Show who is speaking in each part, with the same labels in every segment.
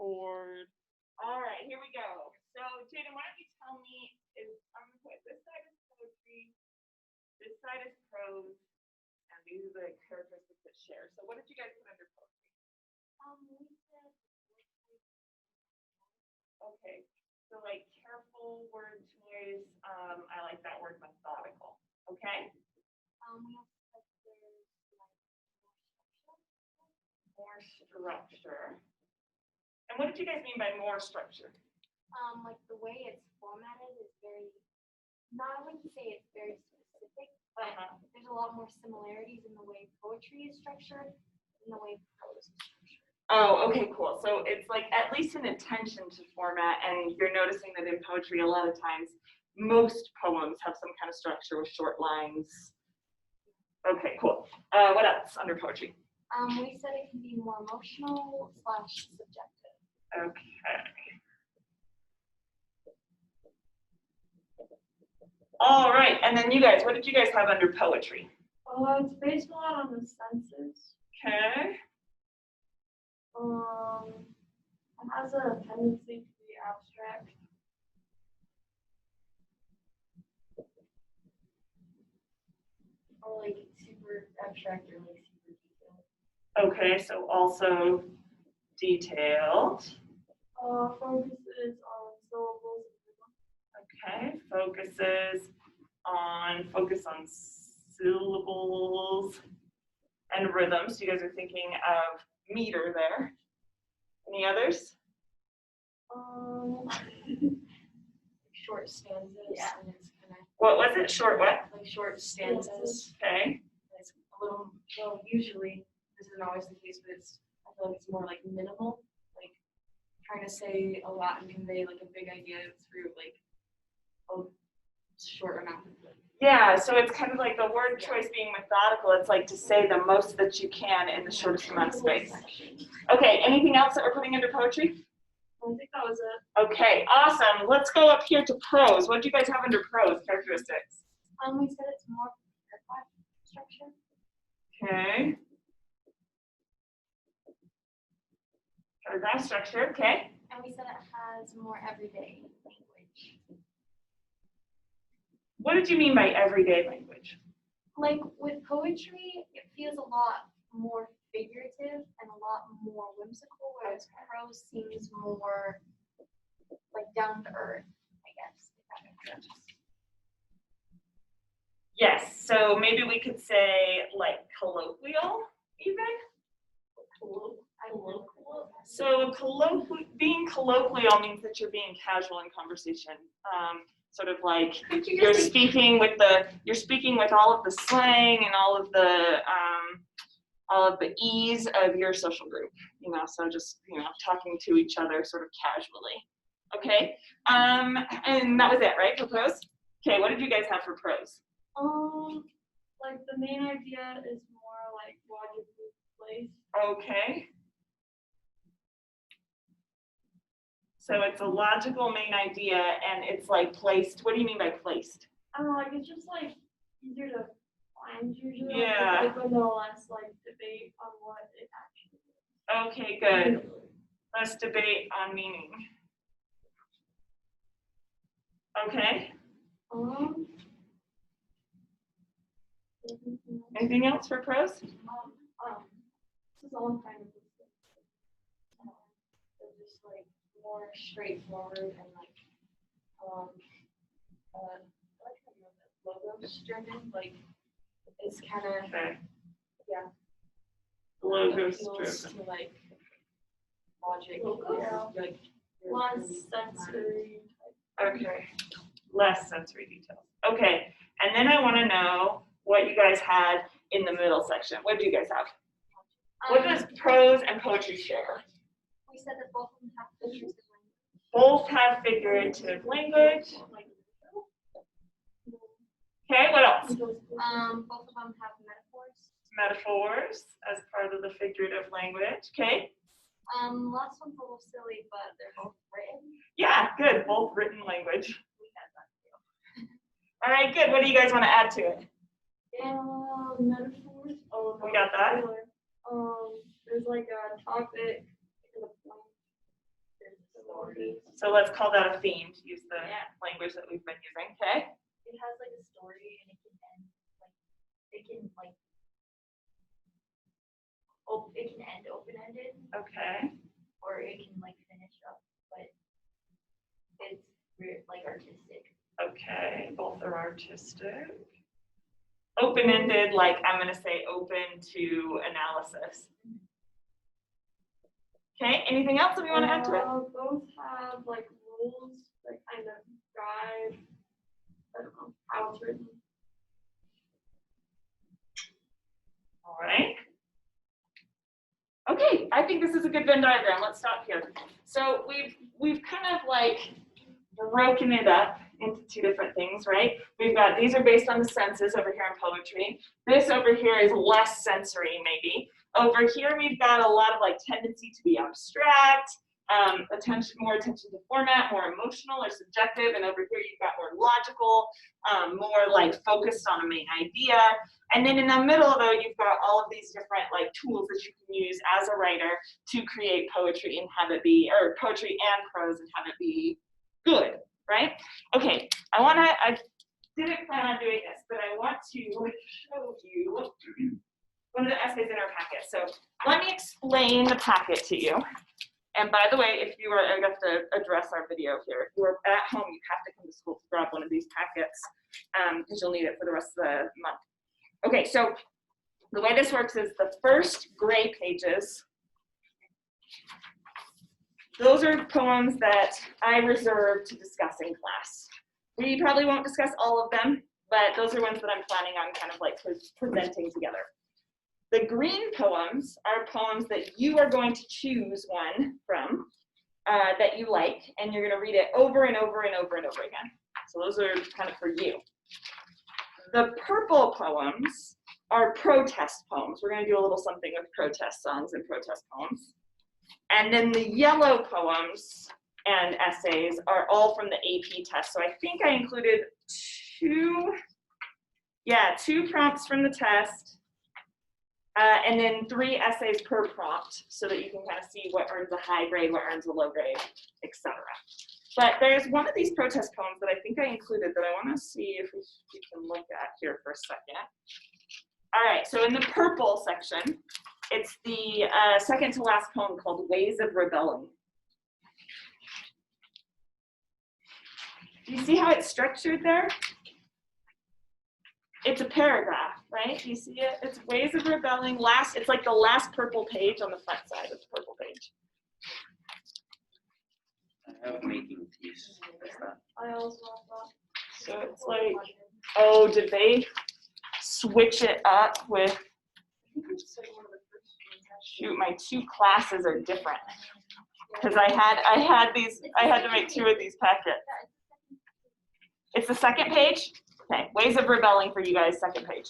Speaker 1: record. All right, here we go. So, Jaden, why don't you tell me, I'm going to put this side is poetry, this side is prose, and these are the characteristics that share. So, what did you guys put under poetry?
Speaker 2: We said
Speaker 1: Okay, so like careful word choice. I like that word methodical. Okay.
Speaker 2: we also said there's like
Speaker 1: More structure. And what did you guys mean by more structure?
Speaker 2: like the way it's formatted is very, I wouldn't say it's very specific, but there's a lot more similarities in the way poetry is structured than the way prose is structured.
Speaker 1: Oh, okay, cool. So it's like at least an attention to format, and you're noticing that in poetry a lot of times most poems have some kind of structure with short lines. Okay, cool. What else under poetry?
Speaker 2: We said it can be more emotional / subjective.
Speaker 1: Okay. All right, and then you guys, what did you guys have under poetry?
Speaker 3: It's based a lot on the senses.
Speaker 1: Okay.
Speaker 3: It has a tendency to be abstract. Or like super abstract or like super detailed.
Speaker 1: Okay, so also detailed.
Speaker 3: Focuses on syllables.
Speaker 1: Okay, focus on syllables and rhythms. You guys are thinking of meter there. Any others?
Speaker 3: Short stanzas.
Speaker 2: Yeah.
Speaker 3: And it's kind of
Speaker 1: What was it? Short what?
Speaker 3: like short stanzas.
Speaker 1: Okay.
Speaker 3: It's a little, well, usually this isn't always the case, but I feel like it's more like minimal, like trying to say a lot and convey like a big idea through like a short amount of it.
Speaker 1: Yeah, so it's kind of like the word choice being methodical. It's like to say the most that you can in the shortest amount of space. Okay, anything else that we're putting under poetry?
Speaker 3: I think that was it.
Speaker 1: Okay, awesome. Let's go up here to prose. What do you guys have under prose characteristics?
Speaker 2: We said it's more paragraph structure.
Speaker 1: Okay. Paragraph structure, okay.
Speaker 2: And we said it has more everyday language.
Speaker 1: What did you mean by everyday language?
Speaker 2: Like with poetry, it feels a lot more figurative and a lot more whimsical, whereas prose seems more like down to earth, I guess, if that makes sense.
Speaker 1: Yes, so maybe we could say like colloquial even? So being colloquial means that you're being casual in conversation. Sort of like you're speaking with all of the slang and all of the ease of your social group, so just, talking to each other sort of casually. Okay, and that was it, right, for prose? Okay, what did you guys have for prose?
Speaker 3: Like the main idea is more like logically placed.
Speaker 1: Okay. So it's a logical main idea, and it's like placed. What do you mean by placed?
Speaker 3: I don't know, like it's just like easier to find usually.
Speaker 1: Yeah.
Speaker 3: Like with no less like debate on what it actually is.
Speaker 1: Okay, good. Let's debate on meaning. Okay. Anything else for prose?
Speaker 3: This is all kind of they're just like more straightforward and like logos driven, like it's kind of yeah.
Speaker 1: Logos
Speaker 3: appeals
Speaker 1: driven.
Speaker 3: to like logic,
Speaker 2: Logos?
Speaker 3: like
Speaker 2: Less sensory.
Speaker 1: Okay. Less sensory details. Okay. And then I want to know what you guys had in the middle section. What do you guys have? What does prose and poetry share?
Speaker 2: We said that both of them have figurative language.
Speaker 1: Both have figurative language. Okay, what else?
Speaker 2: Both of them have metaphors.
Speaker 1: Metaphors as part of the figurative language. Okay.
Speaker 2: Last one's a little silly, but they're both written.
Speaker 1: Yeah, good. Both written language.
Speaker 2: We had that too.
Speaker 1: All right, good. What do you guys want to add to it?
Speaker 3: Metaphors. Oh,
Speaker 1: We got that.
Speaker 3: There's like a topic and a point. story.
Speaker 1: So let's call that a theme, to use the
Speaker 2: Yeah.
Speaker 1: language that we've been using, okay?
Speaker 2: It has like a story and it can end it can end open-ended
Speaker 1: Okay,
Speaker 2: or it can like finish up, but it's like artistic.
Speaker 1: okay, both are artistic. Open-ended, like I'm gonna say open to analysis. Okay, anything else that we wanna add to it?
Speaker 3: Both have like rules that kind of guide, I don't know, how it's written.
Speaker 1: All right. Okay, I think this is a good Venn diagram. Let's stop here. So we've kind of like broken it up into two different things, right? We've got, these are based on the senses over here in poetry. This over here is less sensory maybe. Over here we've got a lot of like tendency to be abstract, more attention to format, more emotional or subjective, and over here you've got more logical, more like focused on a main idea. And then in the middle though, you've got all of these different like tools that you can use as a writer to create poetry and have it be, or poetry and prose and have it be good, right? Okay, I didn't plan on doing this, but I want to show you one of the essays in our packet. So let me explain the packet to you. And by the way, if you are, I have to address our video here. If you are at home, you have to come to school to grab one of these packets because you'll need it for the rest of the month. Okay, so the way this works is the first gray pages, those are poems that I reserve to discuss in class. We probably won't discuss all of them, but those are ones that I'm planning on kind of like presenting together. The green poems are poems that you are going to choose one from that you like, and you're going to read it over and over and over and over again. So those are kind of for you. The purple poems are protest poems. We're going to do a little something with protest songs and protest poems. And then the yellow poems and essays are all from the AP test. So I think I included two prompts from the test, and then 3 essays per prompt so that you can kind of see what earns a high grade, what earns a low grade, etc. But there's one of these protest poems that I think I included that I want to see if we can look at here for a second. All right, so in the purple section, it's the second to last poem called Ways of Rebelling. Do you see how it's structured there? It's a paragraph, right? Do you see it? It's Ways of Rebelling. It's like the last purple page on the front side of the purple page.
Speaker 4: I have making peace.
Speaker 3: I also have that.
Speaker 1: So it's like, oh, did they switch it up with,
Speaker 3: I think it's like one of the first ones, actually.
Speaker 1: shoot, my 2 classes are different. Because I had to make 2 of these packets. It's the second page? Okay, Ways of Rebelling for you guys, second page.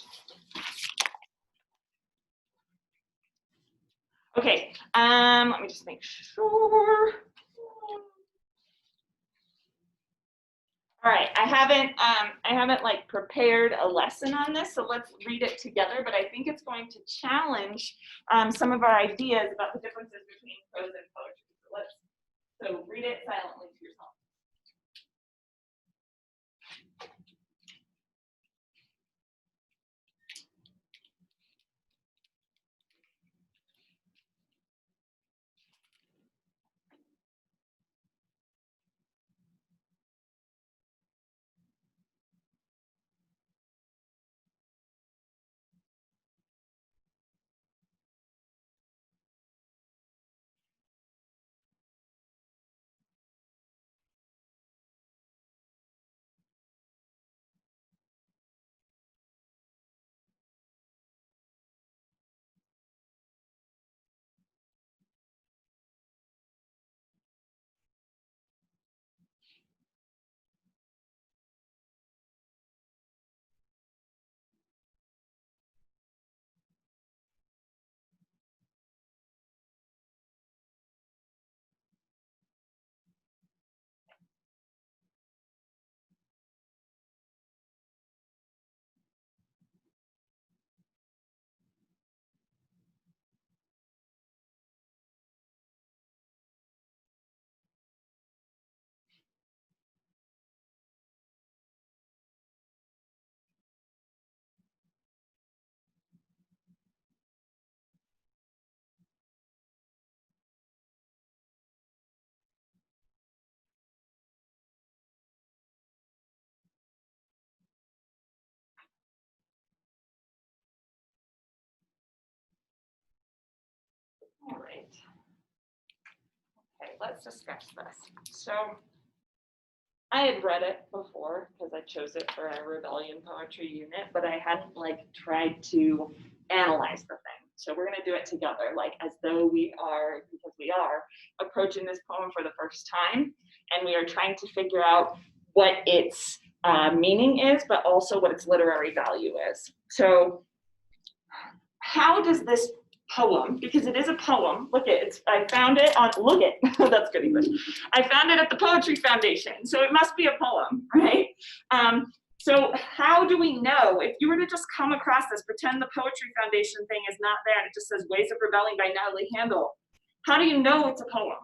Speaker 1: Okay, let me just make sure. All right, I haven't like prepared a lesson on this, so let's read it together, but I think it's going to challenge some of our ideas about the differences between prose and poetry. So read it silently to yourself. All right. Okay, let's discuss this. So I had read it before because I chose it for our rebellion poetry unit, but I hadn't like tried to analyze the thing. So we're gonna do it together, like as though we are, because we are approaching this poem for the first time, and we are trying to figure out what its meaning is, but also what its literary value is. So how does this poem, because it is a poem, look at it, I found it on, look it, that's good English. I found it at the Poetry Foundation, so it must be a poem, right? So how do we know, if you were to just come across this, pretend the Poetry Foundation thing is not there and it just says Ways of Rebelling by Natalie Handel, how do you know it's a poem?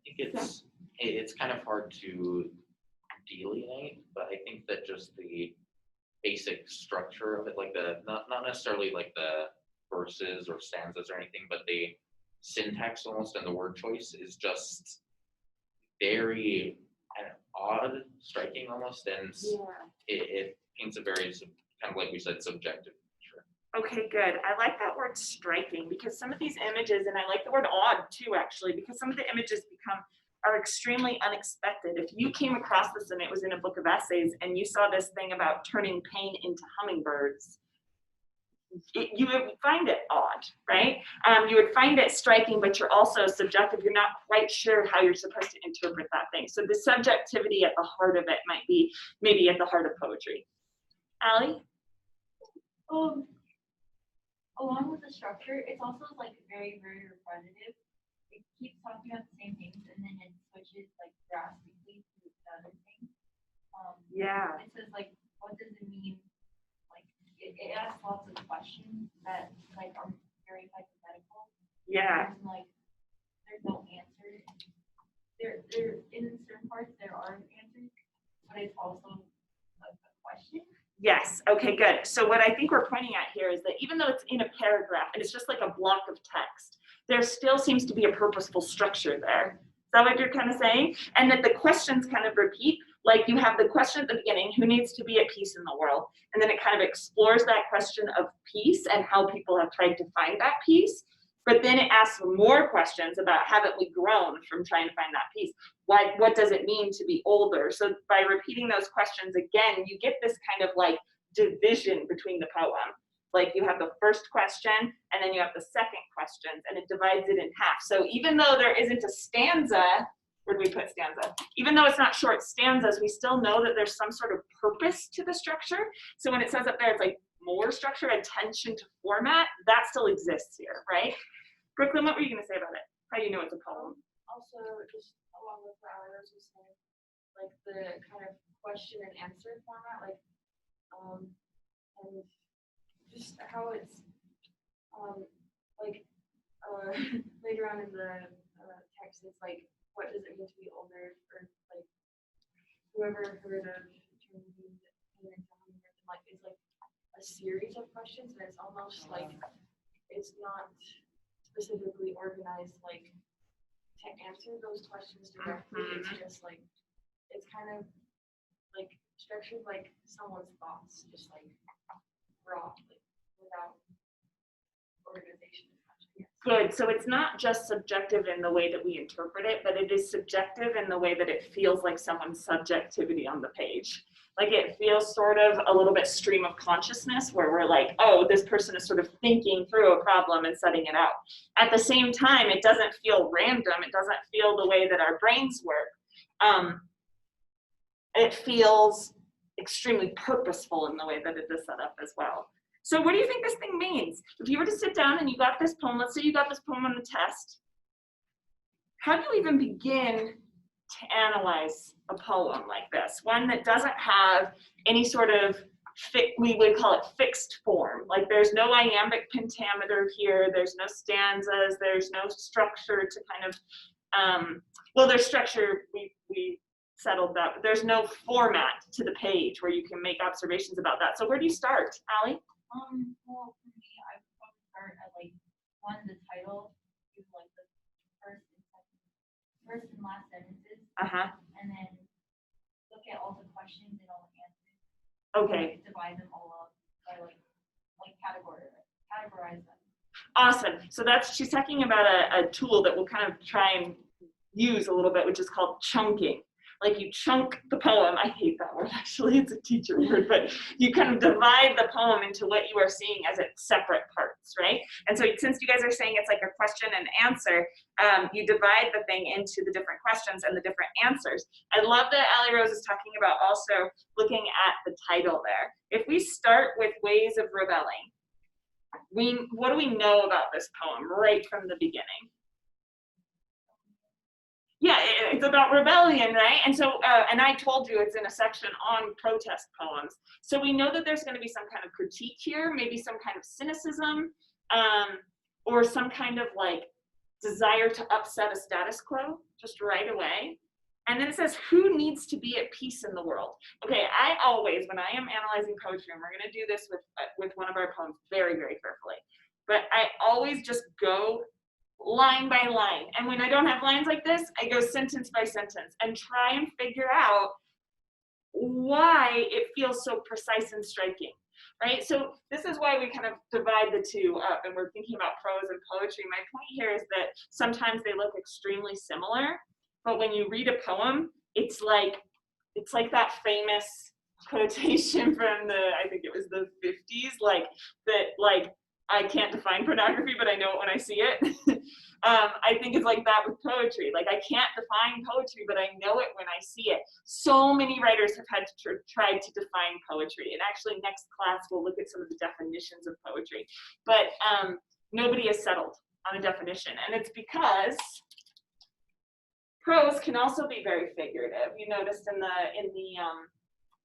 Speaker 4: I think it's kind of hard to delineate, but I think that just the basic structure of it, like not necessarily like the verses or stanzas or anything, but the syntax almost and the word choice is just very kind of odd, striking almost, and it paints a very kind of like we said, subjective picture.
Speaker 1: Okay, good. I like that word striking because some of these images, and I like the word odd too, actually, because some of the images are extremely unexpected. If you came across this and it was in a book of essays and you saw this thing about turning pain into hummingbirds, you would find it odd, right? You would find it striking, but you're also subjective. You're not quite sure how you're supposed to interpret that thing. So the subjectivity at the heart of it might be maybe at the heart of poetry. Allie?
Speaker 5: Along with the structure, it's also like very, very repetitive. It keeps talking about the same things and then it switches like drastically to the other thing.
Speaker 1: Yeah.
Speaker 5: It says like, what does it mean? Like it asks lots of questions that like are very hypothetical.
Speaker 1: Yeah.
Speaker 5: And like there's no answer. There in certain parts there are answers, but it's also a question.
Speaker 1: Yes, okay, good. So what I think we're pointing at here is that even though it's in a paragraph and it's just like a block of text, there still seems to be a purposeful structure there. Is that what you're kind of saying? And that the questions kind of repeat, like you have the question at the beginning, who needs to be at peace in the world? And then it kind of explores that question of peace and how people have tried to find that peace. But then it asks more questions about haven't we grown from trying to find that peace? What does it mean to be older? So by repeating those questions again, you get this kind of like division between the poem. Like you have the first question and then you have the second questions and it divides it in half. So even though there isn't a stanza, where do we put stanza? Even though it's not short stanzas, we still know that there's some sort of purpose to the structure. So when it says up there, it's like more structure, attention to format, that still exists here, right? Brooklyn, what were you gonna say about it? How do you know it's a poem?
Speaker 3: Also, just along with what Alex was saying, like the kind of question and answer format, like, and just how it's, later on in the text, it's like, what does it mean to be older, or like, whoever heard of turning pain into hummingbirds, like, it's like a series of questions, and it's almost like it's not specifically organized like to answer those questions directly. It's just like it's kind of like structured like someone's thoughts, just like raw, like without organization.
Speaker 1: Good, so it's not just subjective in the way that we interpret it, but it is subjective in the way that it feels like someone's subjectivity on the page. Like it feels sort of a little bit stream of consciousness where we're like, oh, this person is sort of thinking through a problem and setting it out. At the same time, it doesn't feel random. It doesn't feel the way that our brains work. It feels extremely purposeful in the way that it is set up as well. So what do you think this thing means? If you were to sit down and you got this poem, let's say you got this poem on the test, how do you even begin to analyze a poem like this? One that doesn't have any sort of, we would call it fixed form. Like there's no iambic pentameter here, there's no stanzas, there's no structure to kind of, well, there's structure, we settled that, but there's no format to the page where you can make observations about that. So where do you start, Allie?
Speaker 5: Well, for me, I would probably start at like the title, do like the first and last sentences, and then look at all the questions and all the answers.
Speaker 1: Okay.
Speaker 5: Like, divide them all up by like like categorize them.
Speaker 1: Awesome. So she's talking about a tool that we'll kind of try and use a little bit, which is called chunking. Like you chunk the poem. I hate that word, actually. It's a teacher word, but you kind of divide the poem into what you are seeing as its separate parts, right? And so since you guys are saying it's like a question and answer, you divide the thing into the different questions and the different answers. I love that Ali Rose is talking about also looking at the title there. If we start with ways of rebelling, what do we know about this poem right from the beginning? Yeah, it's about rebellion, right? And so, and I told you it's in a section on protest poems. So we know that there's going to be some kind of critique here, maybe some kind of cynicism, or some kind of like desire to upset a status quo just right away. And then it says, who needs to be at peace in the world? Okay, I always, when I am analyzing poetry, and we're going to do this with one of our poems very, very carefully, but I always just go line by line. And when I don't have lines like this, I go sentence by sentence and try and figure out why it feels so precise and striking, right? So this is why we kind of divide the two up, and we're thinking about prose and poetry. My point here is that sometimes they look extremely similar, but when you read a poem, it's like that famous quotation from I think it was the 50s, like that, like, I can't define pornography, but I know it when I see it. I think it's like that with poetry. Like, I can't define poetry, but I know it when I see it. So many writers have had to try to define poetry. And actually, next class, we'll look at some of the definitions of poetry. But nobody has settled on a definition. And it's because prose can also be very figurative. You noticed in the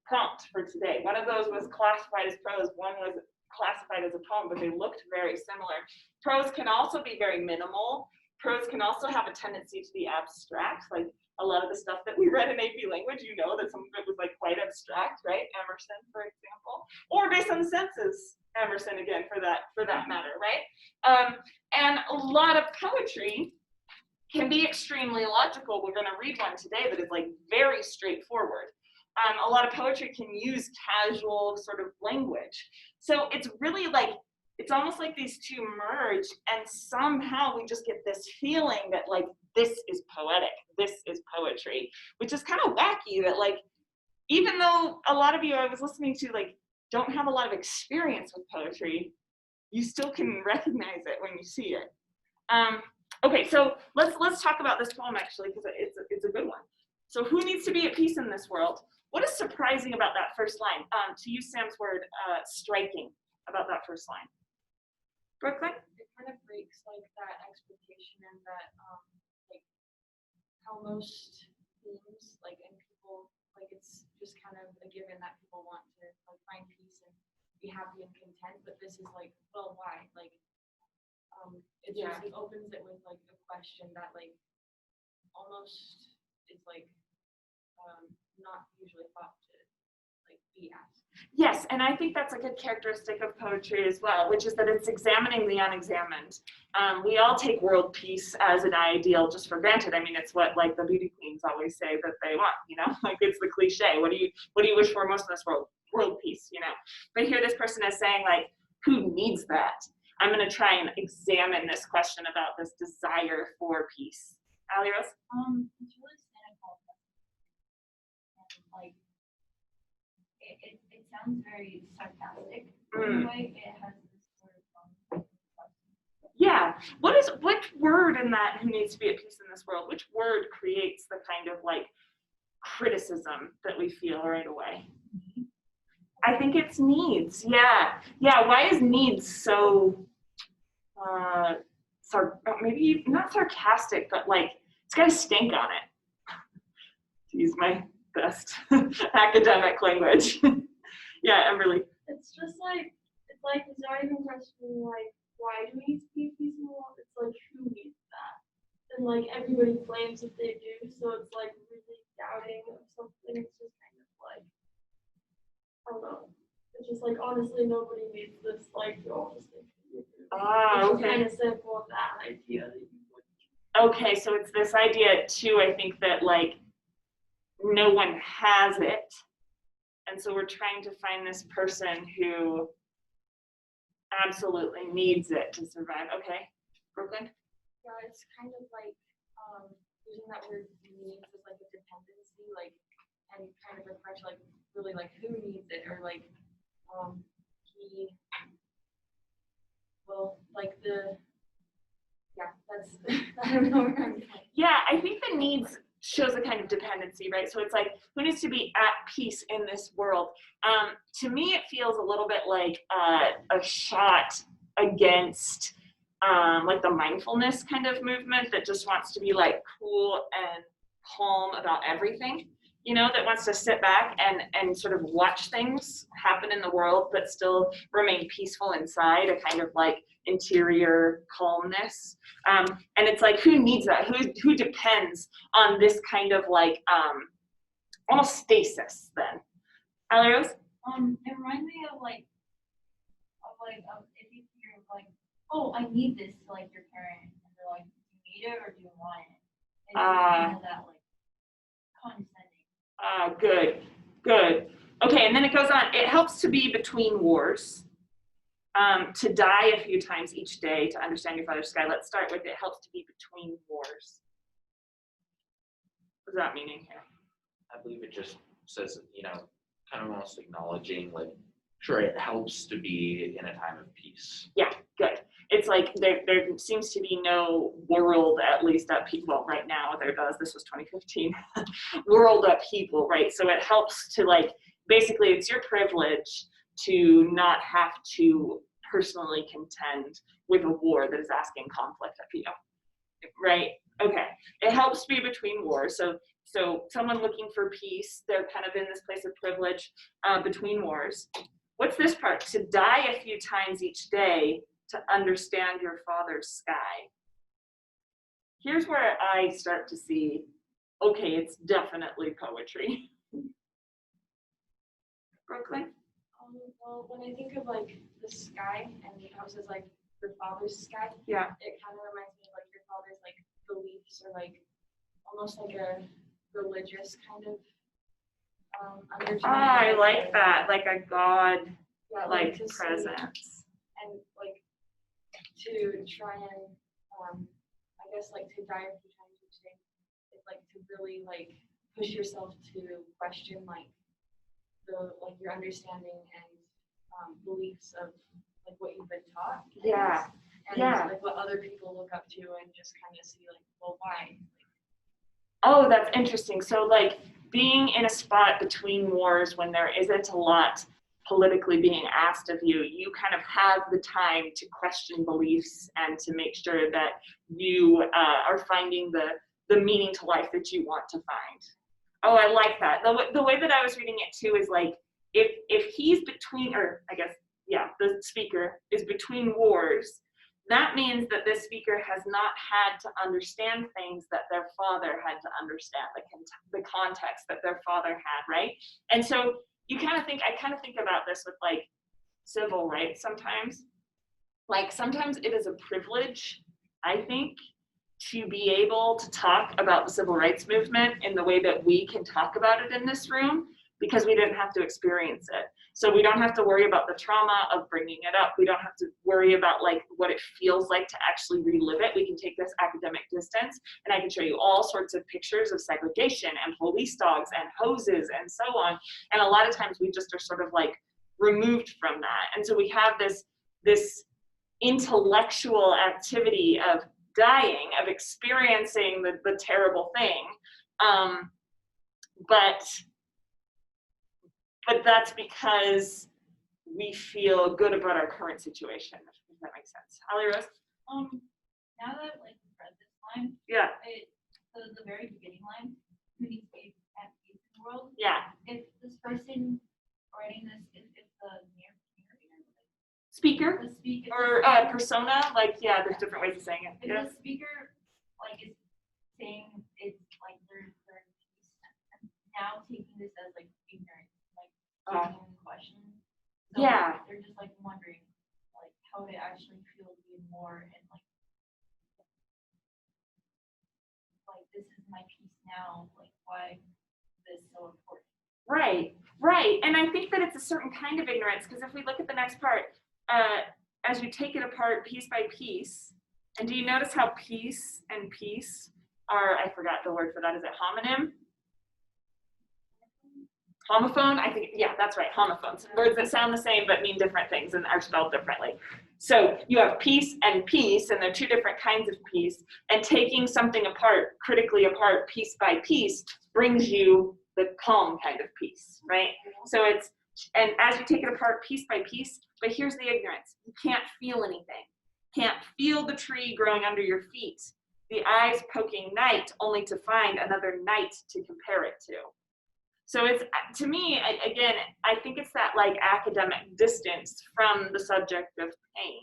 Speaker 1: prompt for today, one of those was classified as prose, one was classified as a poem, but they looked very similar. Prose can also be very minimal. Prose can also have a tendency to be abstract, like a lot of the stuff that we read in AP language, you know that some of it was like quite abstract, right? Emerson, for example, or based on the senses, Emerson again, for that matter, right? And a lot of poetry can be extremely logical. We're going to read one today that is like very straightforward. A lot of poetry can use casual sort of language. So it's really like, it's almost like these two merge, and somehow we just get this feeling that like, this is poetic, this is poetry, which is kind of wacky that like, even though a lot of you I was listening to like, don't have a lot of experience with poetry, you still can recognize it when you see it. Okay, so let's talk about this poem actually, because it's a good one. So who needs to be at peace in this world? What is surprising about that first line? To use Sam's word, striking about that first line. Brooklyn?
Speaker 3: It kind of breaks like that expectation and that like how most themes like in people, like it's just kind of a given that people want to like find peace and be happy and content, but this is like, well, why? Like it just opens it with like a question that like almost is like not usually thought to like be asked.
Speaker 1: Yes, and I think that's a good characteristic of poetry as well, which is that it's examining the unexamined. We all take world peace as an ideal just for granted. I mean, it's what like the beauty queens always say that they want, you know, like it's the cliche. What do you wish for most in this world? World peace, you know. But here this person is saying like, who needs that? I'm going to try and examine this question about this desire for peace. Ali Rose?
Speaker 5: It's really cynical. And like, it sounds very sarcastic in a way. It has this sort of
Speaker 1: yeah. Which word in that who needs to be at peace in this world? Which word creates the kind of like criticism that we feel right away? I think it's needs. Yeah. Why is needs so maybe not sarcastic, but like it's got a stink on it, to use my best academic language. Yeah, Emberly.
Speaker 6: It's just like, it's like, it's not even questioning like, why do we need to be at peace in the world? It's like, who needs that? And like, everybody claims that they do, so it's like really doubting of something. It's just kind of like, I don't know. It's just like, honestly, nobody needs this, like, you all just think you do. It's
Speaker 1: Okay.
Speaker 6: kind of simple of that idea that you would.
Speaker 1: Okay, so it's this idea too, I think, that like no one has it. And so we're trying to find this person who absolutely needs it to survive. Okay, Brooklyn?
Speaker 3: Yeah, it's kind of like, using that word needs as like a dependency, like, and kind of refer to like, really like who needs it, or like, he, well, like yeah, that's, I don't know where I'm going.
Speaker 1: Yeah, I think the needs shows a kind of dependency, right? So it's like, who needs to be at peace in this world? To me, it feels a little bit like a shot against like the mindfulness kind of movement that just wants to be like cool and calm about everything, you know, that wants to sit back and sort of watch things happen in the world, but still remain peaceful inside, a kind of like interior calmness. And it's like, who needs that? Who depends on this kind of like almost stasis then? Alarios?
Speaker 5: It reminds me of if you're like, oh, I need this to like your parent, and they're like, do you need it or do you want it? And it's kind of that like condescending.
Speaker 1: Good. Okay, and then it goes on. It helps to be between wars, to die a few times each day to understand your father's sky. Let's start with it helps to be between wars. What does that mean here?
Speaker 4: I believe it just says, kind of almost acknowledging, like, sure, it helps to be in a time of peace.
Speaker 1: Yeah, good. It's like there seems to be no world, at least well, right now there does, this was 2015, world upheaval, right? So it helps to like, basically it's your privilege to not have to personally contend with a war that is asking conflict of you, right? Okay, it helps be between wars. So someone looking for peace, they're kind of in this place of privilege between wars. What's this part? To die a few times each day to understand your father's sky. Here's where I start to see, okay, it's definitely poetry. Brooklyn?
Speaker 3: Well, when I think of like the sky and how it says like your father's sky,
Speaker 1: Yeah.
Speaker 3: it kind of reminds me of like your father's like beliefs, or like almost like a religious kind of undertone.
Speaker 1: I like that, like a God,
Speaker 3: Yeah,
Speaker 1: like
Speaker 3: to see
Speaker 1: presence.
Speaker 3: and like to try and I guess like to die a few times each day. It's like to really like push yourself to question like your understanding and beliefs of like what you've been taught. I
Speaker 1: Yeah.
Speaker 3: guess, and
Speaker 1: Yeah.
Speaker 3: like what other people look up to, and just kind of see like, well, why?
Speaker 1: Oh, that's interesting. So like being in a spot between wars when there isn't a lot politically being asked of you, you kind of have the time to question beliefs and to make sure that you are finding the meaning to life that you want to find. Oh, I like that. The way that I was reading it too is like, if he's between, or I guess, yeah, the speaker is between wars, that means that this speaker has not had to understand things that their father had to understand, the context that their father had, right? And so I kind of think about this with like civil rights sometimes. Like sometimes it is a privilege, I think, to be able to talk about the civil rights movement in the way that we can talk about it in this room, because we didn't have to experience it. So we don't have to worry about the trauma of bringing it up. We don't have to worry about like what it feels like to actually relive it. We can take this academic distance, and I can show you all sorts of pictures of segregation and police dogs and hoses and so on. And a lot of times we just are sort of like removed from that. And so we have this intellectual activity of dying, of experiencing the terrible thing. But that's because we feel good about our current situation, if that makes sense. Ali Rose?
Speaker 5: Now that like we read this line,
Speaker 1: Yeah.
Speaker 5: The very beginning line, who needs peace at peace in the world?
Speaker 1: Yeah.
Speaker 5: If this person writing this, if the
Speaker 1: Speaker?
Speaker 5: the speaker
Speaker 1: Or persona? Like, yeah, there's different ways of saying it.
Speaker 5: if
Speaker 1: Yeah.
Speaker 5: the speaker like is saying it's like they're peace, and now taking this as like ignorant, like taking in question. So
Speaker 1: Yeah.
Speaker 5: they're just like wondering like how they actually feel being more and like this is my peace now, like why is this so important?
Speaker 1: Right. And I think that it's a certain kind of ignorance, because if we look at the next part, as you take it apart piece by piece, and do you notice how piece and piece are, I forgot the word for that, is it homonym? Homophone, I think, yeah, that's right, homophones. Words that sound the same but mean different things and are spelled differently. So you have piece and piece, and they're two different kinds of piece, and taking something apart, critically apart, piece by piece, brings you the calm kind of peace, right? So it's, and as you take it apart piece by piece, but here's the ignorance. You can't feel anything. Can't feel the tree growing under your feet. The eyes poking night only to find another night to compare it to. So it's, to me, again, I think it's that like academic distance from the subject of pain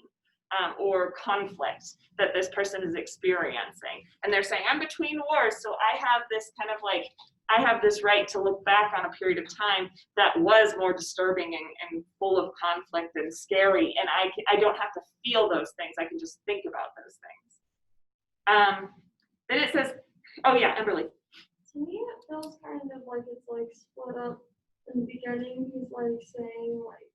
Speaker 1: or conflict that this person is experiencing. And they're saying, I'm between wars, so I have this kind of like, I have this right to look back on a period of time that was more disturbing and full of conflict and scary, and I don't have to feel those things, I can just think about those things. Then it says, oh yeah, Emberly.
Speaker 6: To me, it feels kind of like it's like split up in the beginning. He's like saying like,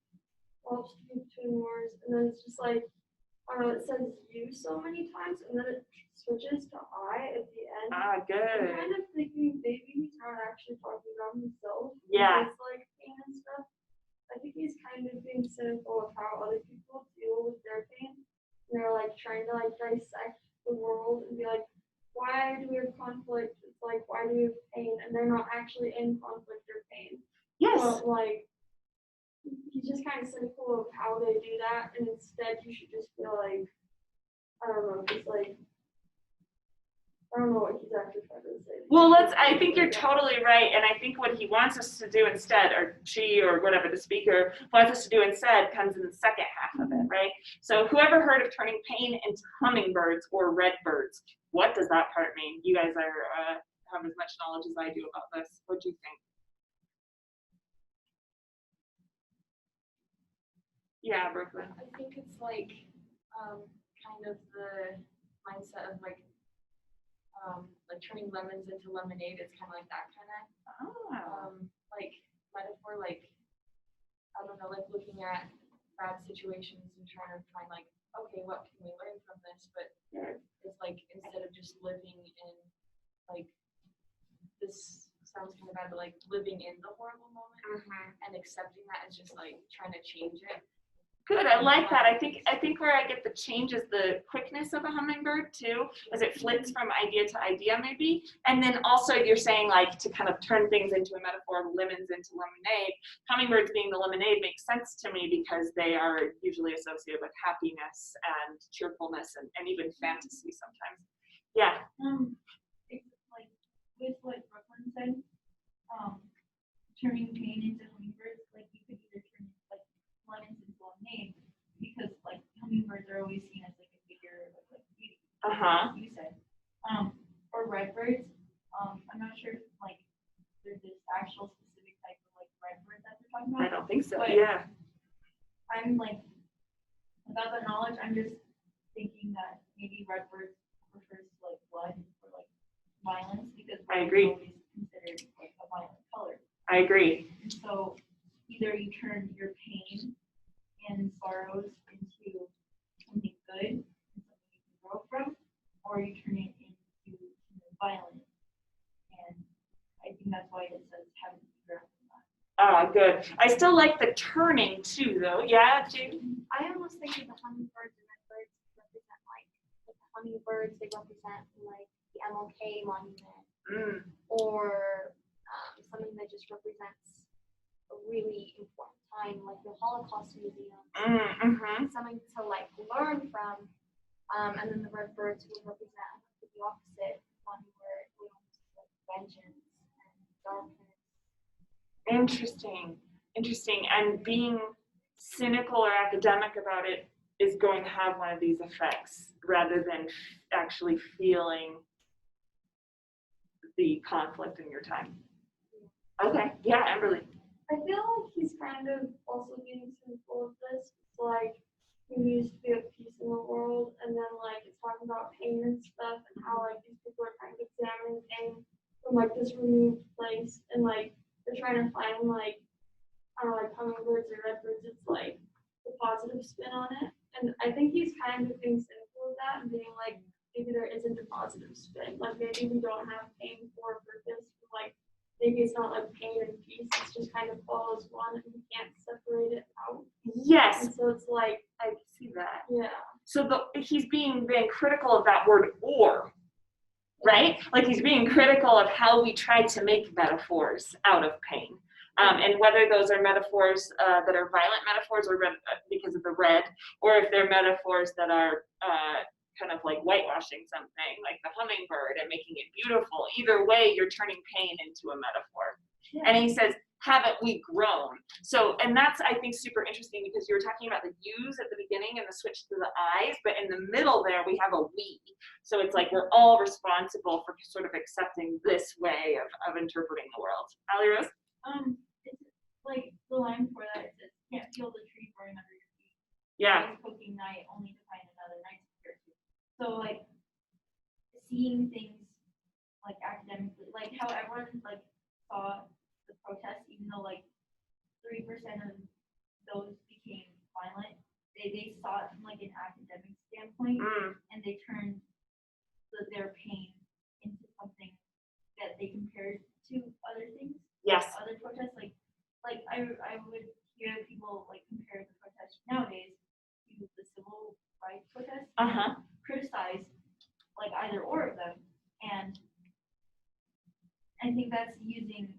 Speaker 6: well, between wars, and then it's just like, it says you so many times, and then it switches to I at the end.
Speaker 1: Ah,
Speaker 6: I'm
Speaker 1: good.
Speaker 6: kind of thinking maybe he's not actually talking about himself.
Speaker 1: Yeah.
Speaker 6: It's like pain and stuff. I think he's kind of being cynical of how other people deal with their pain. And they're like trying to like dissect the world and be like, why do we have conflict? It's like, why do we have pain? And they're not actually in conflict or pain.
Speaker 1: Yes.
Speaker 6: But like, he's just kind of cynical of how they do that, and instead you should just feel like, I don't know, just like, I don't know what he's actually trying to say.
Speaker 1: Well, I think you're totally right, and I think what he wants us to do instead, or she, or whatever the speaker wants us to do instead, comes in the second half of it, right? So whoever heard of turning pain into hummingbirds or redbirds? What does that part mean? You guys are have as much knowledge as I do about this. What do you think? Yeah, Brooklyn.
Speaker 3: I think it's like kind of the mindset of like turning lemons into lemonade. It's kind of like that kind of like metaphor, like I don't know, like looking at bad situations and trying to find like, okay, what can we learn from this? But it's like instead of just living in like, this sounds kind of bad, but like living in the horrible moment and accepting that is just like trying to change it.
Speaker 1: Good, I like that. I think where I get the change is the quickness of a hummingbird too, as it flits from idea to idea maybe. And then also you're saying like to kind of turn things into a metaphor of lemons into lemonade. Hummingbirds being the lemonade makes sense to me because they are usually associated with happiness and cheerfulness and even fantasy sometimes. Yeah.
Speaker 5: It's like with what Brooklyn said, turning pain into hummingbirds, like you could either turn like lemons into lemonade, because like hummingbirds are always seen as like a figure of like beauty. Like you said. Or redbirds. I'm not sure if like there's this actual specific type of like redbird that they're talking about.
Speaker 1: I don't think so.
Speaker 5: But
Speaker 1: yeah.
Speaker 5: I'm like, without that knowledge, I'm just thinking that maybe redbirds refers to like blood or like violence, because
Speaker 1: I
Speaker 5: red
Speaker 1: agree.
Speaker 5: is always considered like a violent color.
Speaker 1: I agree.
Speaker 5: And so either you turn your pain and sorrows into something good and something you can grow from, or you turn it into violence. And I think that's why it says having to be grounded in that.
Speaker 1: Ah, good. I still like the turning too, though. Yeah, Jane?
Speaker 2: I almost think of the hummingbirds and redbirds represent like the hummingbirds, they represent like the MLK monument or something that just represents a really important time, like the Holocaust Museum. Something to like learn from. And then the redbirds would represent the opposite, one where it would like vengeance and darkness.
Speaker 1: Interesting. And being cynical or academic about it is going to have one of these effects rather than actually feeling the conflict in your time. Okay, yeah, Emberly.
Speaker 6: I feel like he's kind of also being cynical of this. It's like he needs to be at peace in the world, and then like it's talking about pain and stuff, and how like these people are kind of examining pain from like this removed place, and like they're trying to find like I don't know, like hummingbirds or redbirds. It's like the positive spin on it, And I think he's kind of being cynical of that and being like, maybe there isn't a positive spin. Like maybe we don't have pain for a purpose. Like maybe it's not like pain and peace. It's just kind of all as one and we can't separate it out.
Speaker 1: Yes,
Speaker 6: And so it's like,
Speaker 1: I see that.
Speaker 6: yeah.
Speaker 1: So he's being critical of that word or, right? Like he's being critical of how we try to make metaphors out of pain. And whether those are metaphors that are violent metaphors or because of the red, or if they're metaphors that are kind of like whitewashing something, like the hummingbird and making it beautiful. Either way, you're turning pain into a metaphor. Yeah. And he says, haven't we grown? So, and that's, I think, super interesting because you were talking about the yous at the beginning and the switch to the I's, but in the middle there, we have a we. So it's like we're all responsible for sort of accepting this way of interpreting the world. Ali Rose?
Speaker 5: It's like the line for that, it says, can't feel the tree growing under your feet.
Speaker 1: Yeah.
Speaker 5: Eyes poking night, only to find another night to compare to. So like seeing things like academically, like how everyone like saw the protests, even though like 3% of those became violent, they saw it from like an academic standpoint, and they turned their pain into something that they compared to other things.
Speaker 1: Yes.
Speaker 5: Other protests, like I would hear people like compare the protests nowadays to the civil rights protests, criticize like either or of them, and I think that's using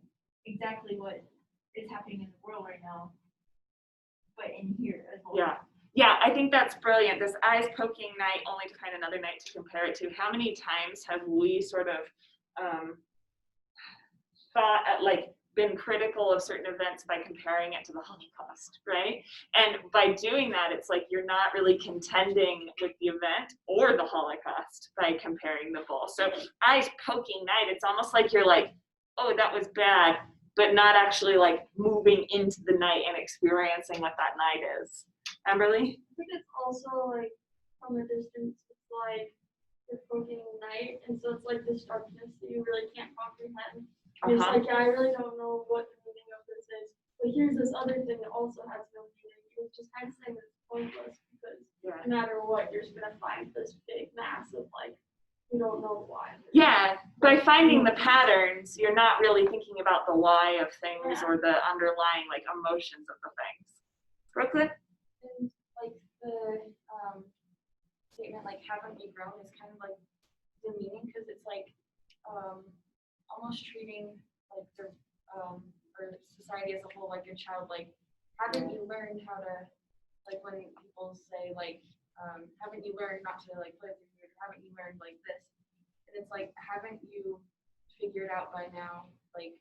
Speaker 5: exactly what is happening in the world right now, but in here as well.
Speaker 1: Yeah. Yeah, I think that's brilliant. This eyes poking night only to find another night to compare it to. How many times have we sort of been critical of certain events by comparing it to the Holocaust, right? And by doing that, it's like you're not really contending with the event or the Holocaust by comparing the both. So eyes poking night, it's almost like you're like, oh, that was bad, but not actually like moving into the night and experiencing what that night is. Amberly?
Speaker 6: I think it's also like from a distance, it's like you're poking night, and so it's like this darkness that you really can't comprehend. It's like, yeah, I really don't know what the meaning of this is, but here's this other thing that also has no meaning. It's just kind of saying that it's pointless because no matter what, you're just gonna find this big mass of like, you don't know why.
Speaker 1: Yeah, by finding the patterns, you're not really thinking about the why of things or the underlying like emotions of the things. Brooklyn?
Speaker 3: And like the statement like haven't we grown is kind of like demeaning because it's like almost treating like the or society as a whole like your child, like haven't you learned how to, like when people say like haven't you learned not to like play with your food, haven't you learned like this, and it's like haven't you figured out by now like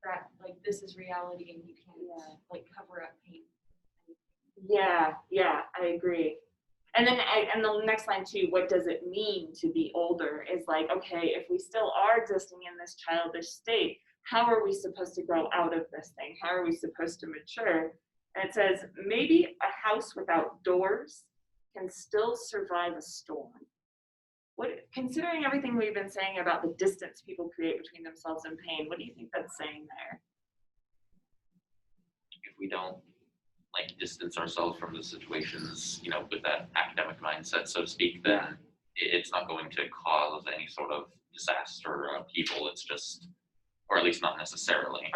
Speaker 3: that like this is reality and you can't like cover up pain.
Speaker 1: Yeah, I agree. And then and the next line too, what does it mean to be older is like, okay, if we still are existing in this childish state, how are we supposed to grow out of this thing? How are we supposed to mature? And it says, maybe a house without doors can still survive a storm. Considering everything we've been saying about the distance people create between themselves and pain, what do you think that's saying there?
Speaker 4: If we don't like distance ourselves from the situations, you know, with that academic mindset, so to speak, then it's not going to cause any sort of disaster or upheaval. It's just, or at least not necessarily.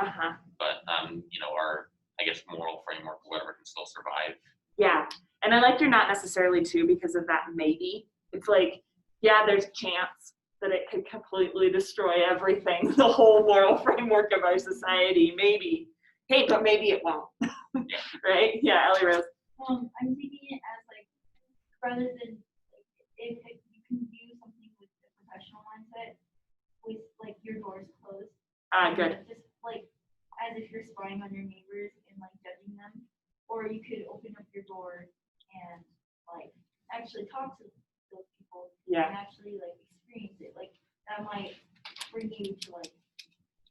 Speaker 4: But you know, our, I guess, moral framework, whatever, can still survive.
Speaker 1: Yeah, and I like your not necessarily too because of that maybe. It's like, yeah, there's a chance that it could completely destroy everything, the whole moral framework of our society, maybe. Hey, but maybe it won't. Right? Yeah, Ellie Rose.
Speaker 5: I'm thinking it as like, rather than like, if you can view something with a professional mindset, with like your doors closed.
Speaker 1: Good.
Speaker 5: Just like as if you're spying on your neighbors and like judging them, or you could open up your door and like actually talk to those people and actually like experience it. Like that might bring you to like,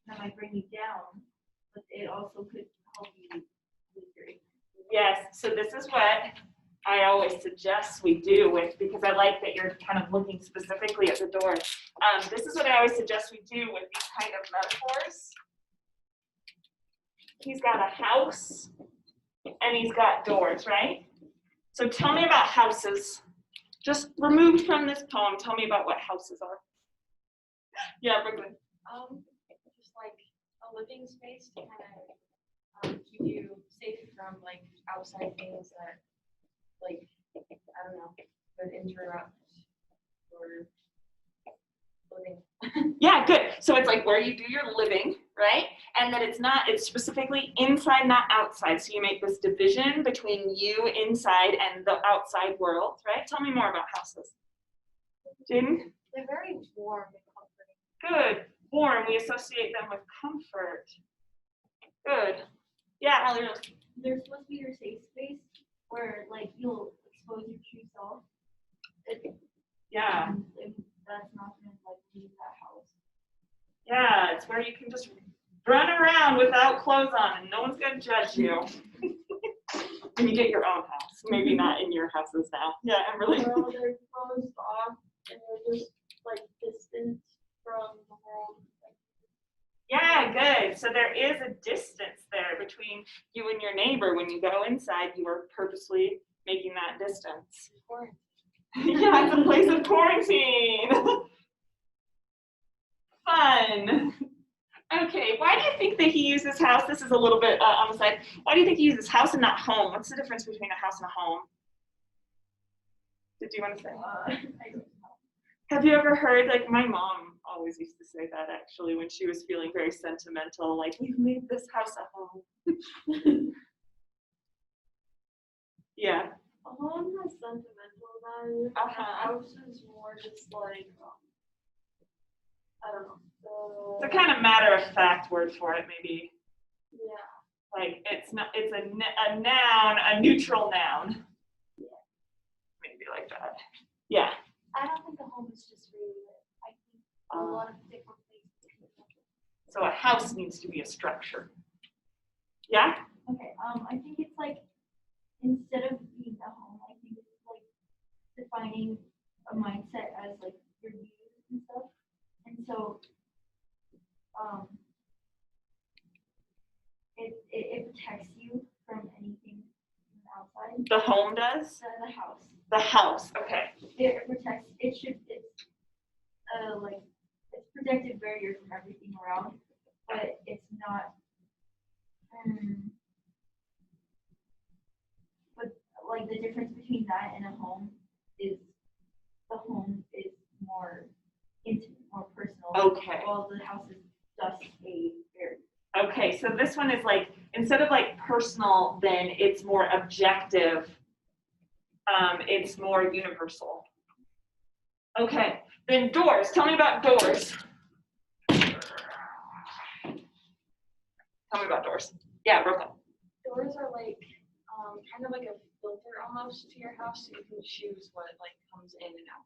Speaker 5: that might bring you down, but it also could help you with your ignorance.
Speaker 1: Yes, so this is what I always suggest we do with, because I like that you're kind of looking specifically at the door. This is what I always suggest we do with these kind of metaphors. He's got a house And he's got doors, right? So tell me about houses. Just removed from this poem, tell me about what houses are. Yeah, Brooklyn.
Speaker 3: Just like a living space to kind of keep you safe from like outside things that like, I don't know, could interrupt your living.
Speaker 1: Yeah, good. So it's like where you do your living, right? And that it's specifically inside, not outside. So you make this division between you inside and the outside world, right? Tell me more about houses. Jaden?
Speaker 2: They're very warm and comforting.
Speaker 1: Good. Warm, we associate them with comfort. Good. Yeah, Allie Rose.
Speaker 5: They're supposed to be your safe space where like you'll expose your true self.
Speaker 1: Yeah.
Speaker 5: And that's not gonna like leave that house.
Speaker 1: Yeah, it's where you can just run around without clothes on and no one's gonna judge you. When you get your own house, maybe not in your houses now. Yeah, Emily.
Speaker 6: Well, they're closed off and they're just like distant from the world.
Speaker 1: Yeah, good. So there is a distance there between you and your neighbor. When you go inside, you are purposely making that distance. Yeah, it's a place of quarantine. Fun. Okay, why do you think that he uses house? This is a little bit on the side. Why do you think he uses house and not home? What's the difference between a house and a home? Did you want to say?
Speaker 5: I don't know.
Speaker 1: Have you ever heard, like my mom always used to say that actually when she was feeling very sentimental, like we've made this house a home. Yeah.
Speaker 6: A home has sentimental value.
Speaker 1: Uh-huh.
Speaker 6: A house is more just like, I don't know.
Speaker 1: It's a kind of matter-of-fact word for it, maybe.
Speaker 6: Yeah.
Speaker 1: Like it's not. It's a noun, a neutral noun.
Speaker 6: Yeah.
Speaker 1: Maybe like that. Yeah.
Speaker 2: I don't think a home is just really lit. I think a lot of different places.
Speaker 1: So a house needs to be a structure. Yeah.
Speaker 5: Okay, I think it's like instead of being a home, I think it's like defining a mindset as like your views and stuff. And so it protects you from anything from the outside.
Speaker 1: The home does.
Speaker 5: The house.
Speaker 1: The house. Okay.
Speaker 5: It protects. It's like it's protective barrier from everything around, but it's not. But like the difference between that and a home is the home is more intimate, more personal.
Speaker 1: Okay.
Speaker 5: While the house is just a barrier.
Speaker 1: Okay. So this one is like instead of like personal, then it's more objective. It's more universal. Okay. Then doors. Tell me about doors. Tell me about doors. Yeah, Brooklyn.
Speaker 3: Doors are like kind of like a filter almost to your house, so you can choose what like comes in and out.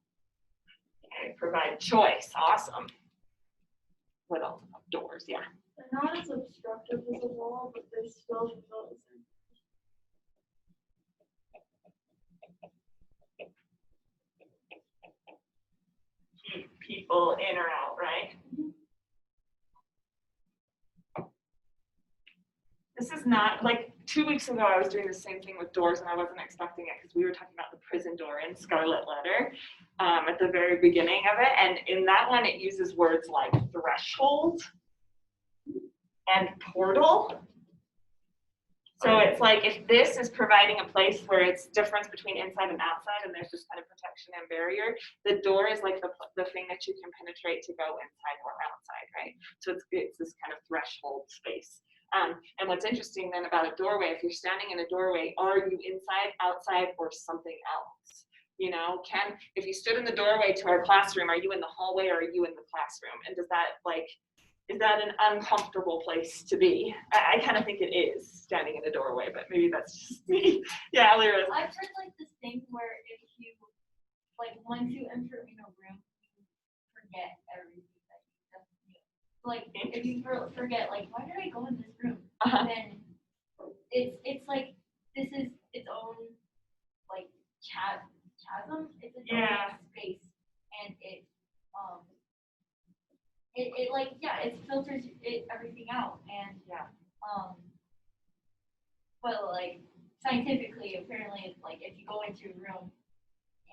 Speaker 1: Okay, provide choice. Awesome. What else about doors? Yeah.
Speaker 6: They're not as obstructive as a wall, but they still feel the same.
Speaker 1: Keep people in or out, right? This is not like 2 weeks ago I was doing the same thing with doors and I wasn't expecting it because we were talking about the prison door in Scarlet Letter at the very beginning of it. And in that one, it uses words like threshold and portal. So it's like if this is providing a place where it's difference between inside and outside and there's this kind of protection and barrier, the door is like the thing that you can penetrate to go inside or outside, right? So it's this kind of threshold space. And what's interesting then about a doorway, if you're standing in a doorway, are you inside, outside, or something else? You know, if you stood in the doorway to our classroom, are you in the hallway or are you in the classroom? And is that an uncomfortable place to be? I kind of think it is standing in a doorway, but maybe that's just me. Yeah, Lyra.
Speaker 5: I've heard like this thing where if you like once you enter in a room, you forget everything that you just knew. Like if you forget like why did I go in this room? Then it's like this is its own like chasm. It's its own space, and it like it filters everything out, and but like scientifically, apparently, it's like if you go into a room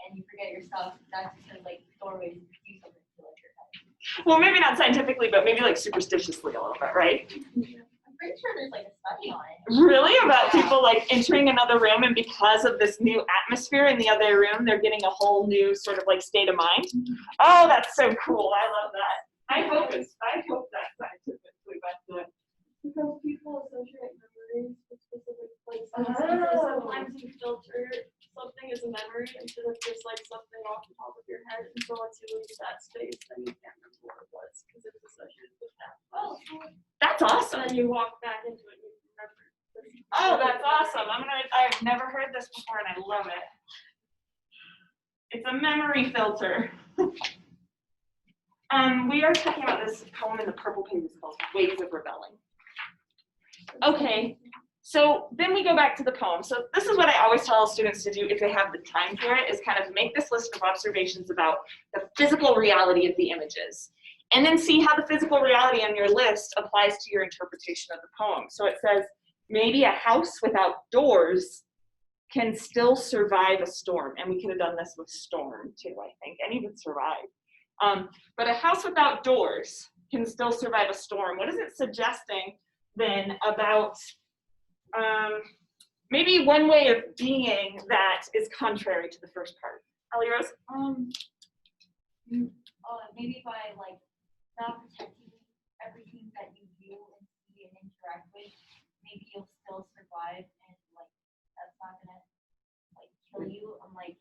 Speaker 5: and you forget your stuff, that's because like doorways do something to like your head.
Speaker 1: Well, maybe not scientifically, but maybe like superstitiously a little bit, right?
Speaker 5: I'm pretty sure there's like a study on it.
Speaker 1: Really? About
Speaker 5: Yeah.
Speaker 1: people like entering another room and because of this new atmosphere in the other room, they're getting a whole new sort of like state of mind? Oh, that's so cool. I love that. I hope that's scientifically, but
Speaker 6: Because people associate memories with specific places.
Speaker 1: Oh.
Speaker 6: Sometimes you filter something as a memory instead of just like something off the top of your head. And so once you leave that space, then you can't remember what it was because it's associated with that.
Speaker 5: Oh, cool.
Speaker 1: that's
Speaker 6: And
Speaker 1: awesome.
Speaker 6: then you walk back into it and you remember.
Speaker 1: Oh, that's awesome. I've never heard this before and I love it. It's a memory filter. We are talking about this poem in the Purple Pages called Waves of Rebelling. Okay, so then we go back to the poem. So this is what I always tell students to do if they have the time for it, is kind of make this list of observations about the physical reality of the images. And then see how the physical reality on your list applies to your interpretation of the poem. So it says, maybe a house without doors can still survive a storm. And we could have done this with storm too, I think, and even survive. But a house without doors can still survive a storm. What is it suggesting then about maybe one way of being that is contrary to the first part? Ellie Rose?
Speaker 5: Maybe by like not protecting everything that you view and see and interact with, maybe you'll still survive and like that's not gonna like kill you. I'm like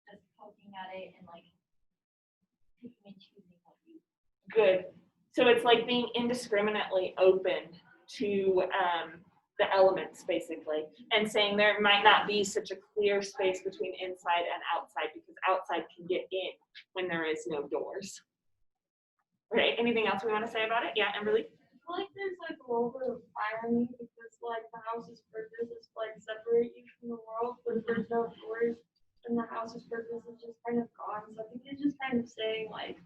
Speaker 5: just poking at it and like picking and choosing what you.
Speaker 1: Good. So it's like being indiscriminately open to the elements, basically, and saying there might not be such a clear space between inside and outside because outside can get in when there is no doors. Okay, anything else we want to say about it? Yeah, Emberly?
Speaker 6: I feel like there's like a little bit of irony because like the house's purpose is to like separate you from the world, but if there's no doors, then the house's purpose is just kind of gone. So I think it's just kind of saying like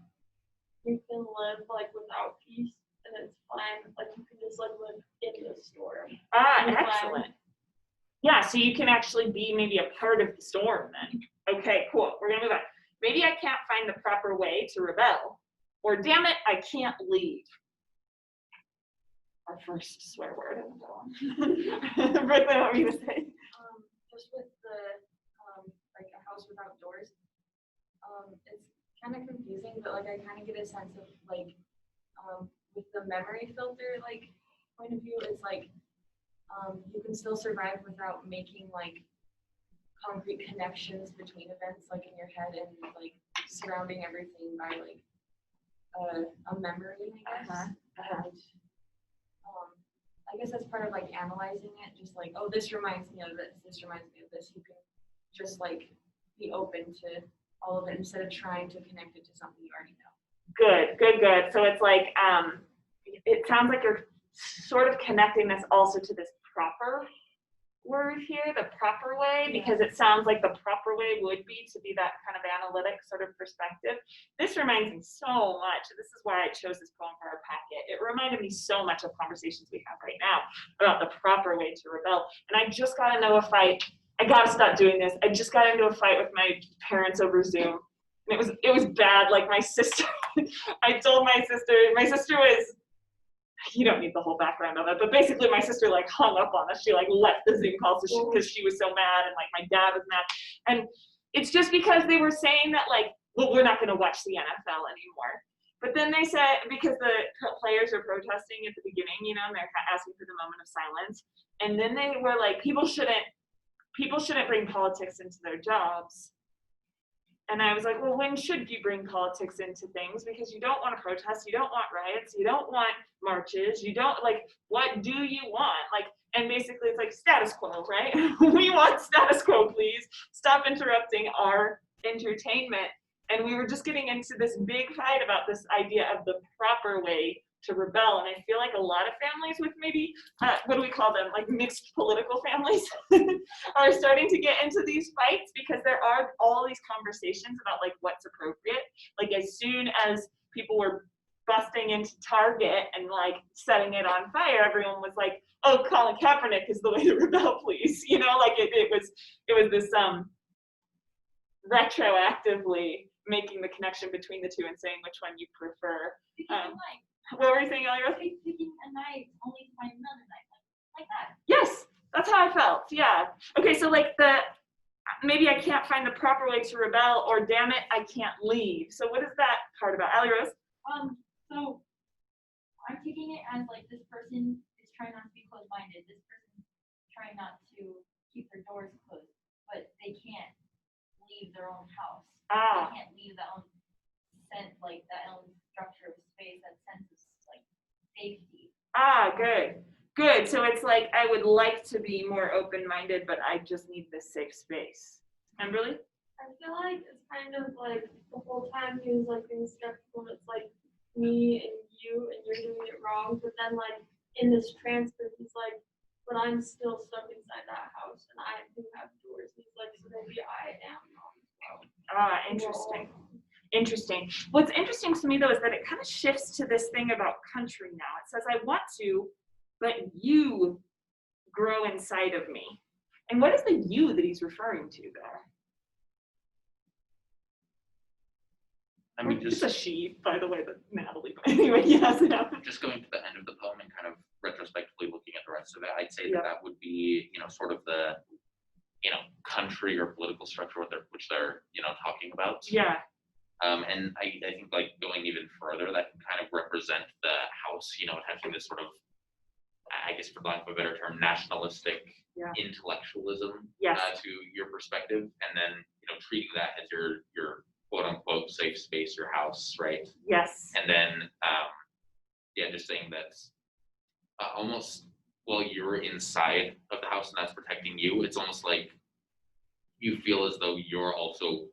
Speaker 6: you can live like without peace and it's fine. Like you can just like live in the storm.
Speaker 1: Ah,
Speaker 6: And
Speaker 1: excellent. Yeah, so you can actually be maybe a part of the storm then. Okay, cool. We're gonna move on. Maybe I can't find the proper way to rebel. Or damn it, I can't leave. Our first swear word in the poem. Brooklyn, what were you gonna say?
Speaker 3: Just with the like a house without doors, it's kind of confusing, but like I kind of get a sense of like with the memory filter like point of view, it's like you can still survive without making like concrete connections between events like in your head and like surrounding everything by like a memory, I guess. And, I guess that's part of like analyzing it, just like, oh, this reminds me of this reminds me of this. You can just like be open to all of it instead of trying to connect it to something you already know.
Speaker 1: Good, good, good. So it's like, it sounds like you're sort of connecting this also to this proper word here, the proper way, because it sounds like the proper way would be to be that kind of analytic sort of perspective. This reminds me so much, this is why I chose this poem for our packet. It reminded me so much of conversations we have right now about the proper way to rebel. And I just got into a fight. I gotta stop doing this. I just got into a fight with my parents over Zoom. And it was bad. Like my sister, I told my sister was, you don't need the whole background of it, but basically my sister like hung up on us. She like left the Zoom call because she was so mad and like my dad was mad. And it's just because they were saying that like, well, we're not gonna watch the NFL anymore. But then they said, because the players are protesting at the beginning, you know, and they're asking for the moment of silence. And then they were like, people shouldn't bring politics into their jobs. And I was like, well, when should you bring politics into things? Because you don't want to protest, you don't want riots, you don't want marches, you don't, like, what do you want? Like, and basically it's like status quo, right? We want status quo, please. Stop interrupting our entertainment. And we were just getting into this big fight about this idea of the proper way to rebel. And I feel like a lot of families with maybe, what do we call them, like mixed political families, are starting to get into these fights because there are all these conversations about like what's appropriate. Like as soon as people were busting into Target and like setting it on fire, everyone was like, oh, Colin Kaepernick is the way to rebel, please. You know, like it was this retroactively making the connection between the two and saying which one you prefer. What were you saying, Ellie Rose?
Speaker 5: Picking a knife only to find another knife, like that.
Speaker 1: Yes, that's how I felt. Yeah. Okay, so like maybe I can't find the proper way to rebel, or damn it, I can't leave. So what is that part about, Ellie Rose?
Speaker 5: So I'm taking it as like this person is trying not to be closed-minded. This person is trying not to keep their doors closed, but they can't leave their own house.
Speaker 1: Ah.
Speaker 5: They can't leave that own structure of space, that sense of like safety.
Speaker 1: Ah, good. Good. So it's like I would like to be more open-minded, but I just need this safe space. Kimberly?
Speaker 6: I feel like it's kind of like the whole time he was like being skeptical, and it's like me and you're doing it wrong. But then like in this transcript, he's like, but I'm still stuck inside that house and I do have doors. He's like, so maybe I am wrong as well.
Speaker 1: Ah, interesting. Interesting. What's interesting to me though is that it kind of shifts to this thing about country now. It says, I want to, but you grow inside of me. And what is the you that he's referring to there?
Speaker 4: I mean,
Speaker 1: It's
Speaker 4: just
Speaker 1: a she, by the way, but Natalie. But anyway, yes, yeah.
Speaker 4: just going to the end of the poem and kind of retrospectively looking at the rest of it, I'd say
Speaker 1: Yeah.
Speaker 4: that would be, sort of the, country or political structure which they're, talking about.
Speaker 1: Yeah.
Speaker 4: And I think like going even further, that can kind of represent the house, having this sort of, I guess for lack of a better term, nationalistic
Speaker 1: Yeah.
Speaker 4: intellectualism
Speaker 1: Yes.
Speaker 4: to your perspective, and then treating that as your quote unquote safe space, your house, right?
Speaker 1: Yes.
Speaker 4: And then just saying that almost while you're inside of the house and that's protecting you, it's almost like you feel as though you're also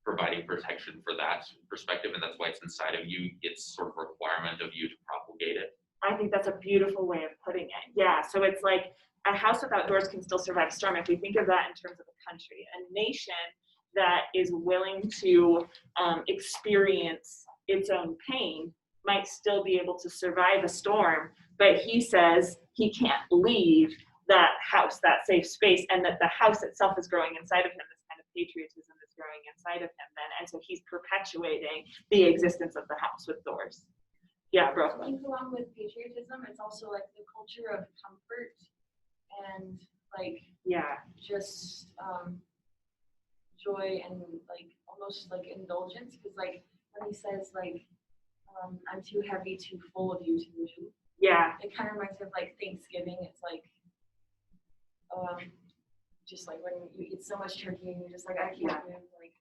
Speaker 4: providing protection for that perspective, and that's why it's inside of you. It's sort of a requirement of you to propagate it.
Speaker 1: I think that's a beautiful way of putting it. Yeah, so it's like a house without doors can still survive storm. If we think of that in terms of a country, a nation that is willing to experience its own pain might still be able to survive a storm, but he says he can't leave that house, that safe space, and that the house itself is growing inside of him, this kind of patriotism is growing inside of him then, and so he's perpetuating the existence of the house with doors. Yeah,
Speaker 3: I
Speaker 1: bro.
Speaker 3: think along with patriotism, it's also like the culture of comfort and like
Speaker 1: Yeah.
Speaker 3: just joy and like almost like indulgence, because like when he says like I'm too heavy, too full of you to move,
Speaker 1: Yeah.
Speaker 3: it kind of reminds me of like Thanksgiving. It's like just like when you eat so much turkey and you're just like I can't move, like,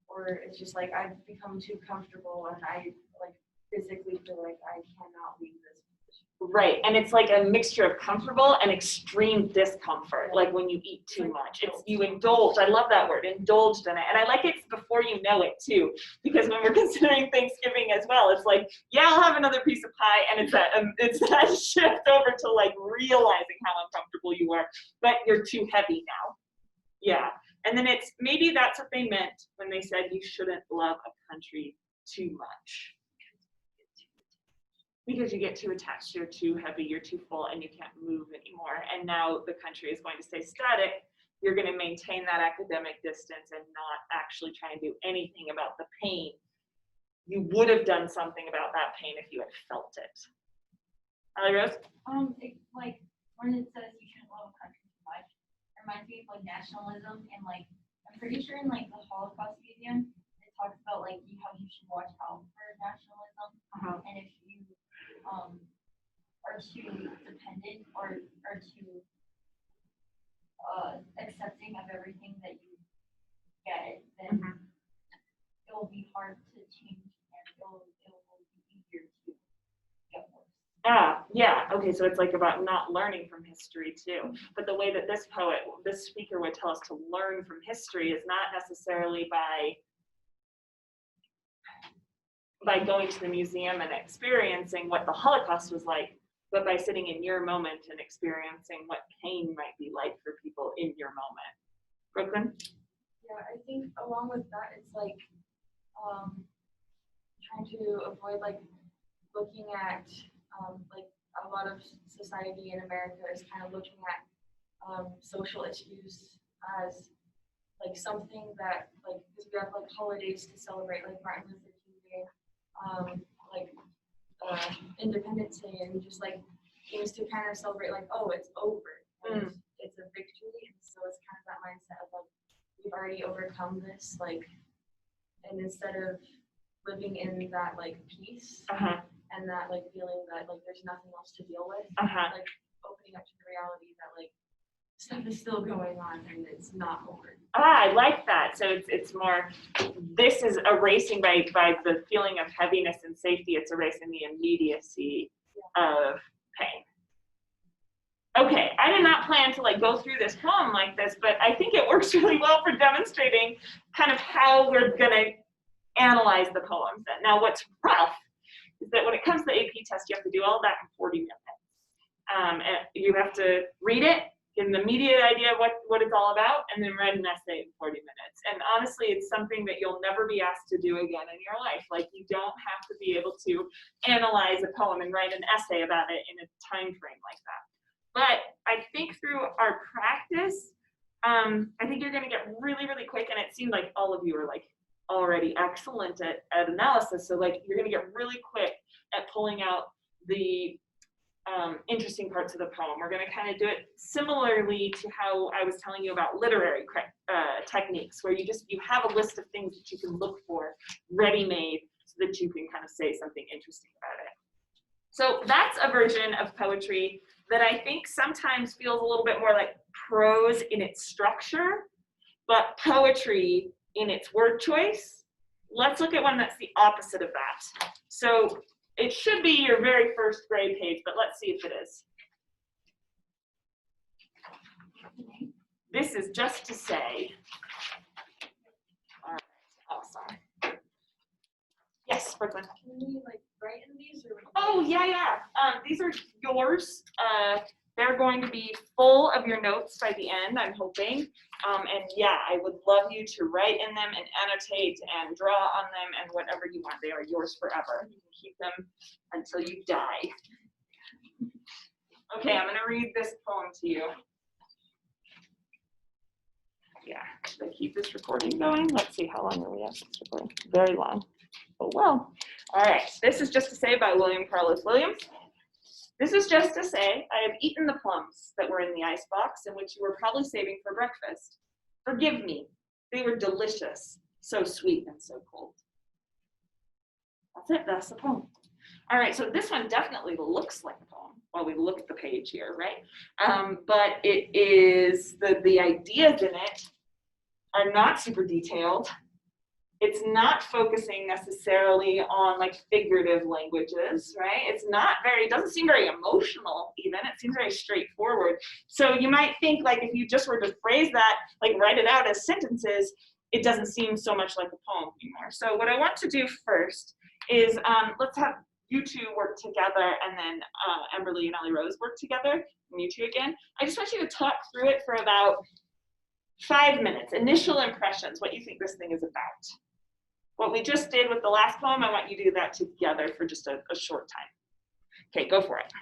Speaker 3: or it's just like I've become too comfortable and I like physically feel like I cannot leave this position.
Speaker 1: Right, and it's like a mixture of comfortable and extreme discomfort, like when you eat too much. It's you indulge, I love that word, indulged in it. And I like it before you know it too, because when we're considering Thanksgiving as well, it's like, yeah, I'll have another piece of pie, and it's that shift over to like realizing how uncomfortable you are, but you're too heavy now. Yeah, and then it's, maybe that's what they meant when they said you shouldn't love a country too much. Because you get too attached, you're too heavy, you're too full, and you can't move anymore. And now the country is going to stay static. You're going to maintain that academic distance and not actually try and do anything about the pain. You would have done something about that pain if you had felt it. Ellie Rose?
Speaker 5: Like when it says you shouldn't love a country too much, it reminds me of like nationalism, and like I'm pretty sure in like the Holocaust Museum it talks about like how you should watch out for nationalism, and if you are too dependent or are too accepting of everything that you get, then it will be hard to change, and it will be easier to get worse.
Speaker 1: Ah, yeah, okay, so it's like about not learning from history too. But the way that this speaker would tell us to learn from history is not necessarily by going to the museum and experiencing what the Holocaust was like, but by sitting in your moment and experiencing what pain might be like for people in your moment. Brooklyn?
Speaker 3: Yeah, I think along with that, it's like trying to avoid like looking at, like a lot of society in America is kind of looking at social issues as like something that like, because we have like holidays to celebrate, like Martin Luther King Day, like Independence Day, and just like things to kind of celebrate like, oh, it's over, and it's a victory, and so it's kind of that mindset of like, we've already overcome this, like, and instead of living in that like peace and that like feeling that like there's nothing else to deal with, like opening up to the reality that like stuff is still going on and it's not over.
Speaker 1: I like that. So it's more, this is erasing by the feeling of heaviness and safety, it's erasing the immediacy of pain. Okay, I did not plan to like go through this poem like this, but I think it works really well for demonstrating kind of how we're gonna analyze the poems. Now what's rough is that when it comes to the AP test, you have to do all that in 40 minutes. And you have to read it, get an immediate idea of what it's all about, and then write an essay in 40 minutes. And honestly, it's something that you'll never be asked to do again in your life. Like, you don't have to be able to analyze a poem and write an essay about it in a time frame like that. But I think through our practice, I think you're gonna get really, really quick, and it seems like all of you are like already excellent at analysis. So like, you're gonna get really quick at pulling out the interesting parts of the poem. We're going to kind of do it similarly to how I was telling you about literary techniques, where you have a list of things that you can look for ready-made so that you can kind of say something interesting about it. So that's a version of poetry that I think sometimes feels a little bit more like prose in its structure, but poetry in its word choice. Let's look at one that's the opposite of that. So it should be your very first grade page, but let's see if it is. This is just to say, all right, awesome. Yes, Brooklyn.
Speaker 3: Can we like write in these or?
Speaker 1: Oh, yeah. These are yours. They're going to be full of your notes by the end, I'm hoping. And yeah, I would love you to write in them and annotate and draw on them and whatever you want. They are yours forever. You can keep them until you die. Okay, I'm gonna read this poem to you. Yeah, should I keep this recording going? Let's see, how long are we at this recording? Very long. Oh well. All right, this is Just to Say by William Carlos Williams. This is just to say, I have eaten the plums that were in the icebox and which you were probably saving for breakfast. Forgive me, they were delicious, so sweet and so cold. That's it, that's the poem. All right, so this one definitely looks like a poem while we look at the page here, right? But it is, the ideas in it are not super detailed. It's not focusing necessarily on like figurative languages, right? It's not very, it doesn't seem very emotional even, it seems very straightforward. So you might think like if you just were to phrase that, like write it out as sentences, it doesn't seem so much like a poem anymore. So what I want to do first is, let's have you two work together, and then Emberly and Ellie Rose work together, and you two again. I just want you to talk through it for about 5 minutes, initial impressions, what you think this thing is about. What we just did with the last poem, I want you to do that together for just a short time. Okay, go for it.